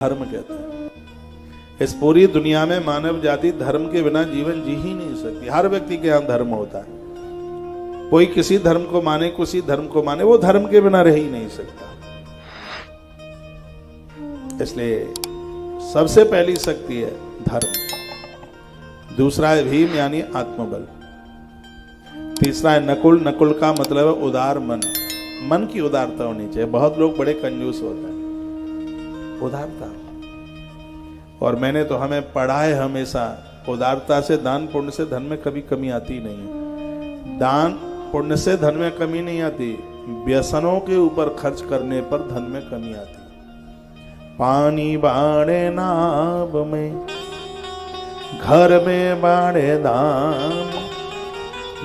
धर्म कहते हैं। इस पूरी दुनिया में मानव जाति धर्म के बिना जीवन जी ही नहीं सकती। हर व्यक्ति के यहाँ धर्म होता है, कोई किसी धर्म को माने किसी धर्म को माने, वो धर्म के बिना रह ही नहीं सकता। इसलिए सबसे पहली शक्ति है धर्म, दूसरा है भीम यानी आत्मबल, तीसरा है नकुल। नकुल का मतलब है उदार मन, मन की उदारता होनी चाहिए। बहुत लोग बड़े कंजूस होते हैं, उदारता। और मैंने तो हमें पढ़ा है हमेशा, उदारता से दान पुण्य से धन में कभी कमी आती नहीं है। दान पुण्य से धन में कमी नहीं आती, व्यसनों के ऊपर खर्च करने पर धन में कमी आती। पानी बाड़े नाव में, घर में बाड़े दान,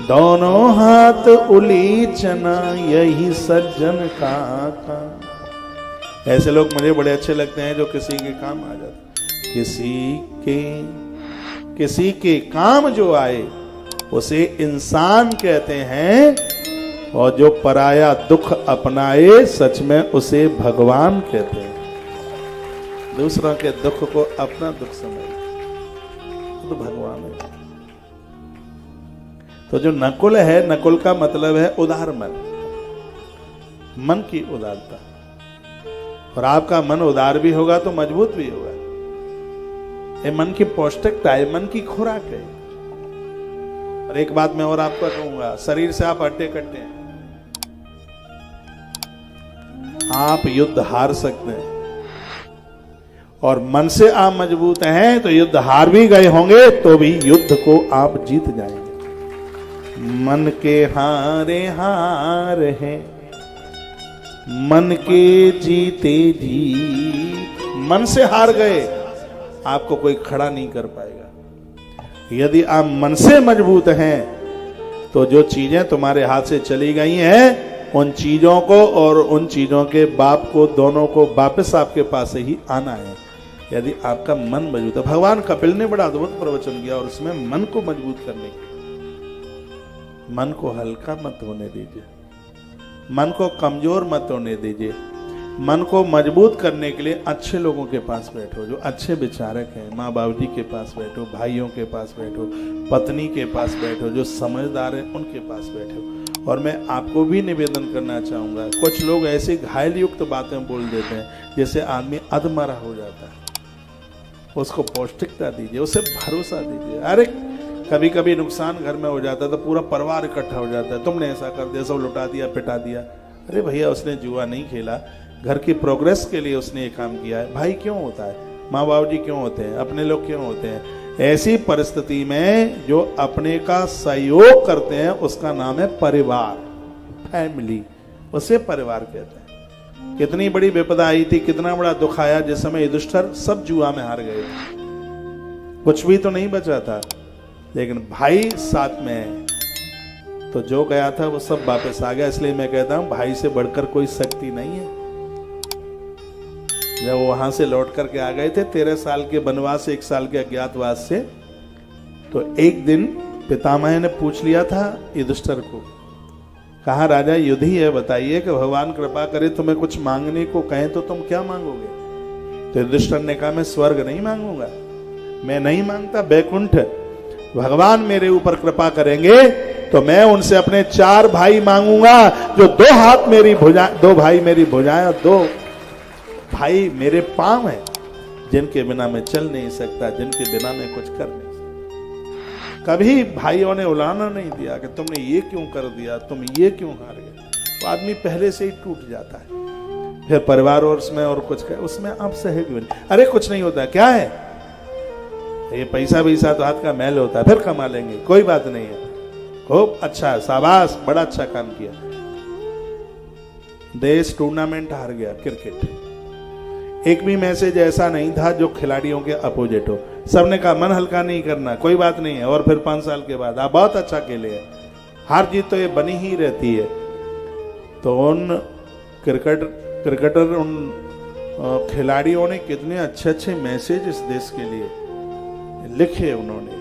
दोनों हाथ उलीचना यही सज्जन का काम। ऐसे लोग मुझे बड़े अच्छे लगते हैं जो किसी के काम आ जाते। किसी के काम जो आए उसे इंसान कहते हैं, और जो पराया दुख अपनाए सच में उसे भगवान कहते हैं। दूसरों के दुख को अपना दुख समझ तो भगवान है। तो जो नकुल है, नकुल का मतलब है उदार मन, मन की उदारता। और आपका मन उदार भी होगा तो मजबूत भी होगा। ये मन की पौष्टिकता है, मन की खुराक है। और एक बात मैं और आपको कहूंगा, शरीर से आप हट्टे कट्टे हैं, आप युद्ध हार सकते हैं। और मन से आप मजबूत हैं तो युद्ध हार भी गए होंगे तो भी युद्ध को आप जीत जाएंगे। मन के हारे हार है, मन के जीते जीत। मन से हार गए, आपको कोई खड़ा नहीं कर पाएगा। यदि आप मन से मजबूत हैं तो जो चीजें तुम्हारे हाथ से चली गई हैं, उन चीजों को और उन चीजों के बाप को, दोनों को वापस आपके पास से ही आना है, यदि आपका मन मजबूत है। भगवान कपिल ने बड़ा अद्भुत प्रवचन किया, और उसमें मन को मजबूत करने के, मन को हल्का मत होने दीजिए, मन को कमजोर मत होने दीजिए। मन को मजबूत करने के लिए अच्छे लोगों के पास बैठो, जो अच्छे विचारक हैं। माँ बाबू जी के पास बैठो, भाइयों के पास बैठो, पत्नी के पास बैठो, जो समझदार हैं उनके पास बैठो। और मैं आपको भी निवेदन करना चाहूँगा, कुछ लोग ऐसी घायल युक्त बातें बोल देते हैं जैसे आदमी अधमरा हो जाता है। उसको पौष्टिकता दीजिए, उसे भरोसा दीजिए। अरे कभी कभी नुकसान घर में हो जाता है तो पूरा परिवार इकट्ठा हो जाता है, तुमने ऐसा कर दिया, सब लुटा दिया, पिटा दिया। अरे भैया, उसने जुआ नहीं खेला, घर की प्रोग्रेस के लिए उसने ये काम किया है। भाई क्यों होता है, माँ बाबू जी क्यों होते हैं, अपने लोग क्यों होते हैं? ऐसी परिस्थिति में जो अपने का सहयोग करते हैं उसका नाम है परिवार, फैमिली, उसे परिवार कहते हैं। कितनी बड़ी विपदा आई थी, कितना बड़ा दुख आया जिस समय युधिष्ठिर सब जुआ में हार गए, कुछ भी तो नहीं बचा था, लेकिन भाई साथ में है तो जो गया था वो सब वापस आ गया। इसलिए मैं कहता हूं, भाई से बढ़कर कोई शक्ति नहीं है। जब वो वहां से लौट करके आ गए थे 13 साल के वनवास से, 1 साल के अज्ञातवास से, तो एक दिन पितामह ने पूछ लिया था युधिष्ठिर को, कहा राजा युद्ध ही है, बताइए कि भगवान कृपा करे तुम्हें कुछ मांगने को कहें तो तुम क्या मांगोगे? तो युधिष्ठिर ने कहा, मैं स्वर्ग नहीं मांगूंगा, मैं नहीं मांगता वैकुंठ। भगवान मेरे ऊपर कृपा करेंगे तो मैं उनसे अपने 4 भाई मांगूंगा, जो 2 हाथ मेरी भुजा, 2 भाई मेरी भुजाएं और 2 भाई मेरे पांव हैं, जिनके बिना मैं चल नहीं सकता, जिनके बिना मैं कुछ कर नहीं सकता। कभी भाइयों ने उलाना नहीं दिया कि तुमने ये क्यों कर दिया, तुम ये क्यों हार गए। तो आदमी पहले से ही टूट जाता है। फिर परिवार और उसमें और कुछ कहे, उसमें आप सहयोग नहीं। अरे कुछ नहीं होता, क्या है ये पैसा वैसा तो हाथ का मैल होता है, फिर कमा लेंगे, कोई बात नहीं है, खूब अच्छा, शाबाश, बड़ा अच्छा काम किया। देश टूर्नामेंट हार गया क्रिकेट, एक भी मैसेज ऐसा नहीं था जो खिलाड़ियों के अपोजिट हो। सबने कहा मन हल्का नहीं करना, कोई बात नहीं है। और फिर 5 साल के बाद आप बहुत अच्छा खेले हैं। हार जीत तो ये बनी ही रहती है। तो उन क्रिकेटर, उन खिलाड़ियों ने कितने अच्छे अच्छे मैसेज इस देश के लिए लिखे उन्होंने।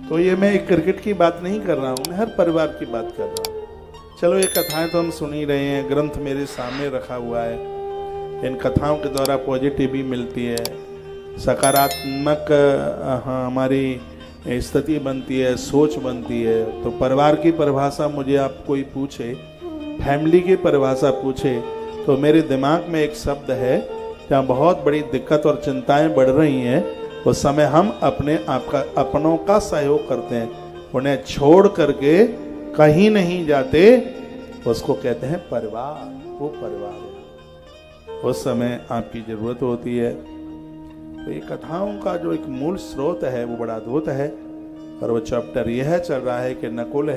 तो ये मैं एक क्रिकेट की बात नहीं कर रहा हूं, मैं हर परिवार की बात कर रहा हूं। चलो ये कथाएं तो हम सुन ही रहे हैं, ग्रंथ मेरे सामने रखा हुआ है, इन कथाओं के द्वारा पॉजिटिविटी मिलती है, सकारात्मक हमारी स्थिति बनती है, सोच बनती है। तो परिवार की परिभाषा मुझे आप कोई पूछे, फैमिली की परिभाषा पूछे, तो मेरे दिमाग में एक शब्द है, जहाँ बहुत बड़ी दिक्कत और चिंताएं बढ़ रही हैं, उस समय हम अपनों का सहयोग करते हैं, उन्हें छोड़ करके कहीं नहीं जाते, उसको कहते हैं परिवार। वो परिवार है, उस समय आपकी जरूरत होती है। तो ये कथाओं का जो एक मूल स्रोत है वो बड़ा अद्भुत है, और वो चैप्टर यह चल रहा है कि नकुल है